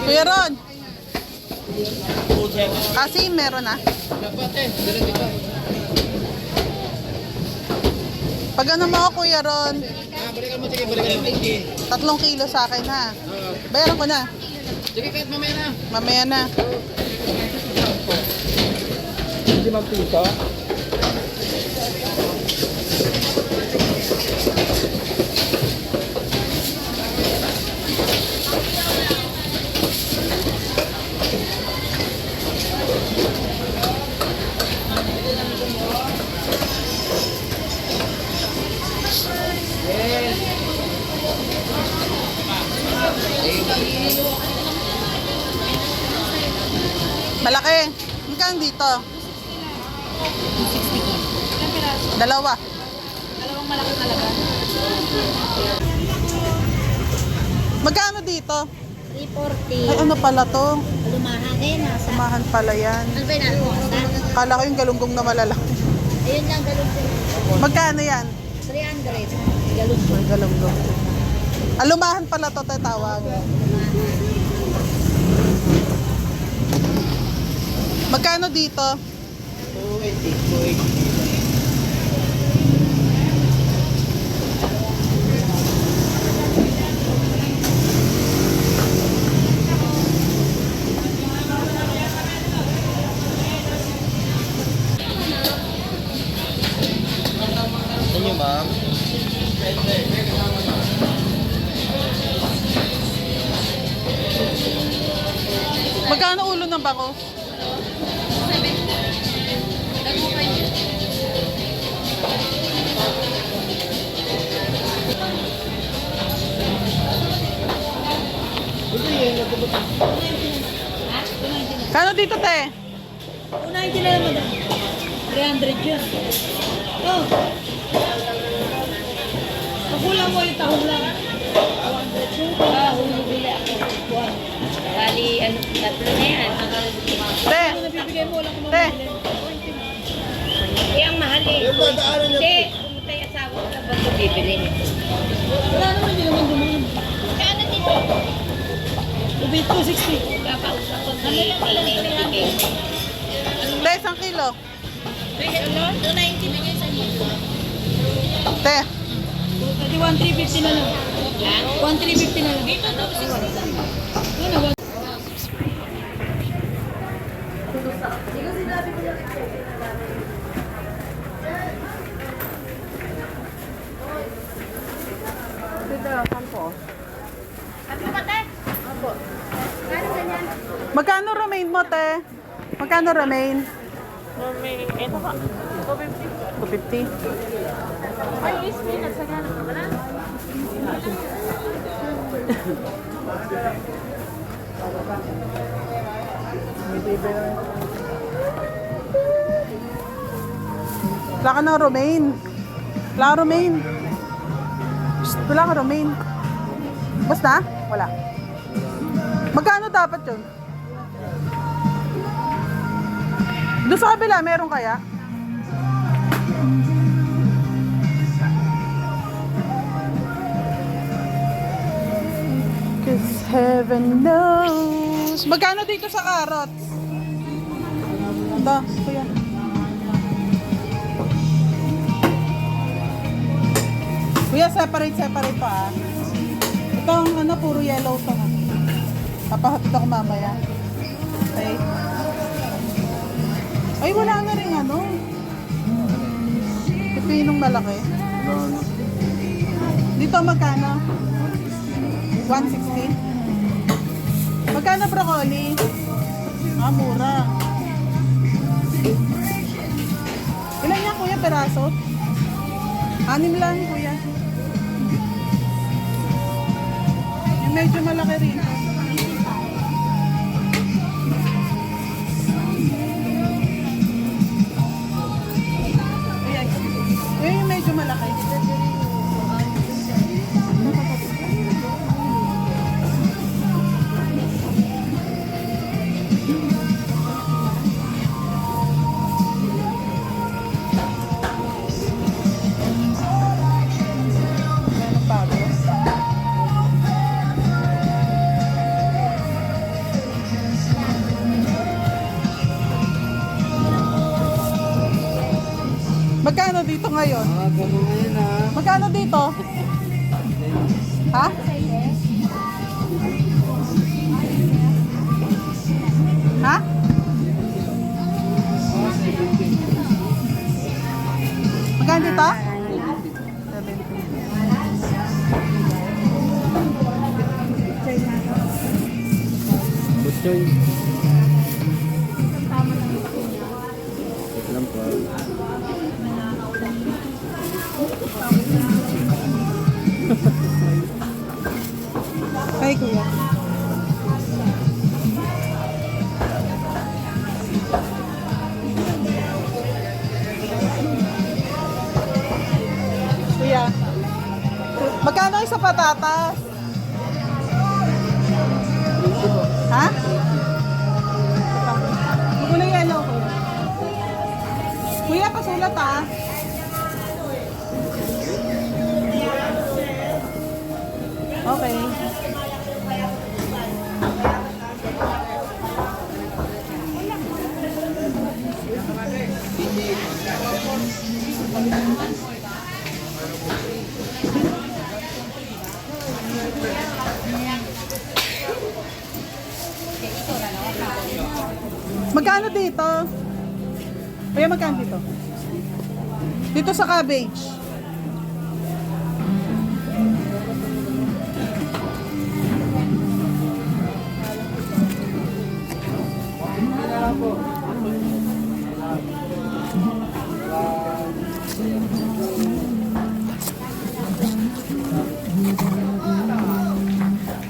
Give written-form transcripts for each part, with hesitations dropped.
Kuya Ron. Kasi meron na. Pag ano mo ako, Kuya Ron? Balikan mo, sige, balikan mo. 3 kilo sa akin, ha? Bayaran ko na. Sige, kahit mamaya na. Mamaya na. Hindi magpito. Malaki. Magkano dito? 2. Dalawang malaki talaga. Magkano dito? 340. Ay, ano pala to? Lumahan eh, nasa. Sumahan pala yan. Ano ba yun? Kala ko yung galunggong na malalaki. Ayun lang, galunggong. Magkano yan? 300. Galunggong. Galunggong. Alumahan pala to, tatawag. Magkano dito? 280. Ano ma'am? Magkano ulo ng bako? 7. Kano dito, te? 290 na lang, madam. 300 yun. Oh. Pagulang mo yung tahong lang. 200 yun. Hulog bili ako. Bali, ano, 3 na yan. Te, Ano nabibigay mo, wala ko te. mabili. Eh, ang mahal eh. Yung dadaanan niya Hindi, pumunta yung asawa ko na ba't ko bibili? Wala naman, hindi naman dumaan. Kano dito? Ubi 260. Kapausap ko si Tinay na bigay. Te, 1 kilo. Ano? 290 na yan sa dito. Te, Pwede 1,350 na lang. Yan? 1,350 na lang. Dito, 260. Ano ba? magkano romaine mo, te? Magkano romaine? May, ito ka. 250. 250. Ay, is me, nagsagana ka ba na? Wala ka ng romaine. Wala ka romaine. Shh, wala ka romaine. Basta? Wala. Magkano dapat yun? Doon sa kabila, meron kaya? Cause heaven knows. Magkano dito sa carrots? Ito, kuya. Kuya, separate pa ah. Itong ano, puro yellow to nga. Papahatid ako mamaya. Okay. Ay, wala na rin ano. Pipinong malaki. Dito magkano? 160. Magkano broccoli? Ah, mura. Ilan yan, kuya, peraso? 6 lang, kuya. Yung medyo malaki rin. Kuya, yung medyo malaki. Magkano dito ngayon? Gamo ngayon ha. Magkano dito? Ha? Ha? Magkano dito? 70. Butchoy. Ito lang po. Kay kuya. Kuya. Magkano isa patatas? Ha? Kulay yellow ko. Kuya, pasulat ah. Okay. Magkano dito? Kuya, magkano dito? Dito sa cabbage.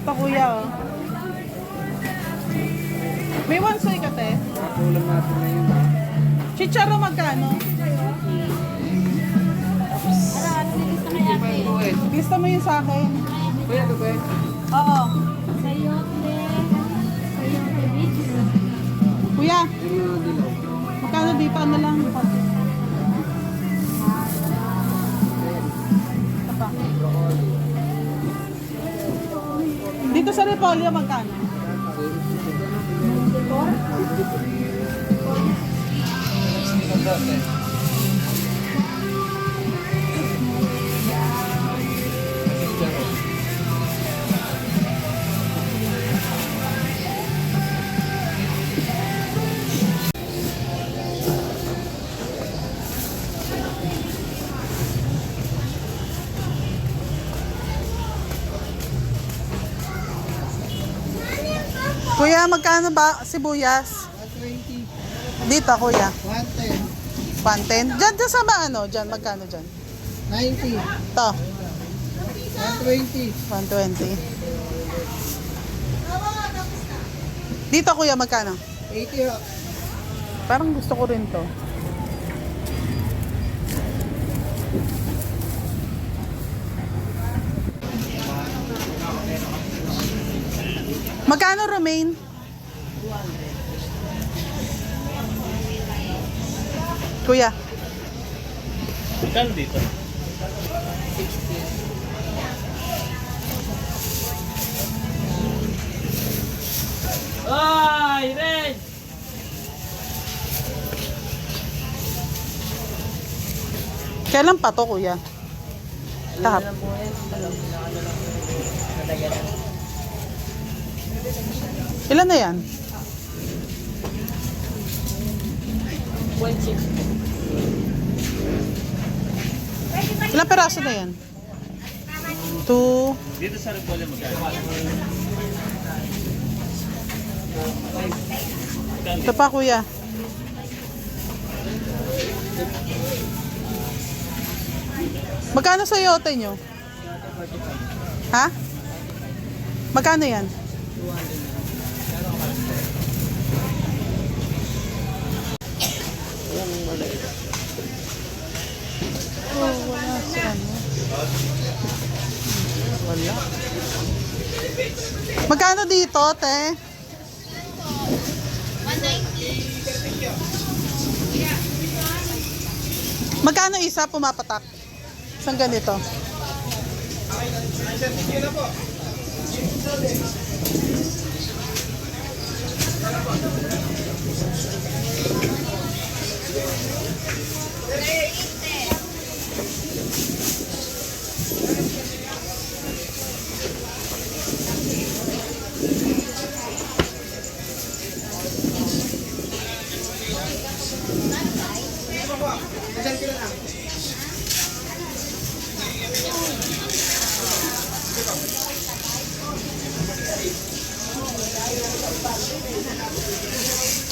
Ito kuya oh. May one soy ka te? Kulang natin ngayon ha. Chicharo magkano? Lista mo yun sa akin. Kuya, ito ba? Oo. Sayote. Sayote mix. Kuya, Yung mga dilaw. magkano dito? Ano lang? Ito pa. Dito sa Repolyo magkano? Kuya, magkano ba sibuyas? 120. Dito, kuya. 110. 110. Diyan sa ano? Diyan, magkano dyan? 90. Ito, 120. 120. Dito, kuya, magkano? 80 ho. Parang gusto ko rin to. Magkano romaine? Kuya. Magkano dito? Ay, Red! Kailan pa to, kuya? Kahap. Ilan na yan? 1.6. Ilang peraso na yan? 2. Dito sa Repolyo magkano? Ito pa, kuya. Magkano sa yote nyo? Ha? Magkano yan? Oh, wala si ano. Wala. Magkano dito, te? 190. Magkano isa pumapatak? Isang ganito.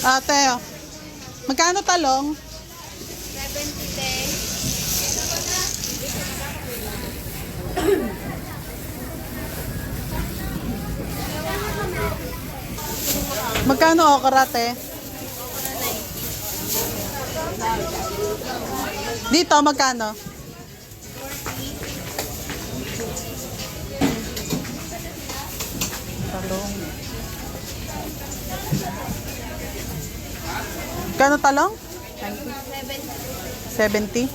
Ate, oh. Magkano talong? 70. Magkano okra, te? Dito, magkano? Talong. Magkano talong? 70.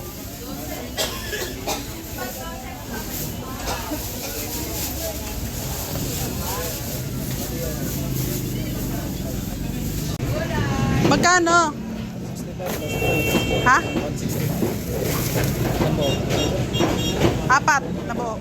Magkano? Ha? 4 na buo.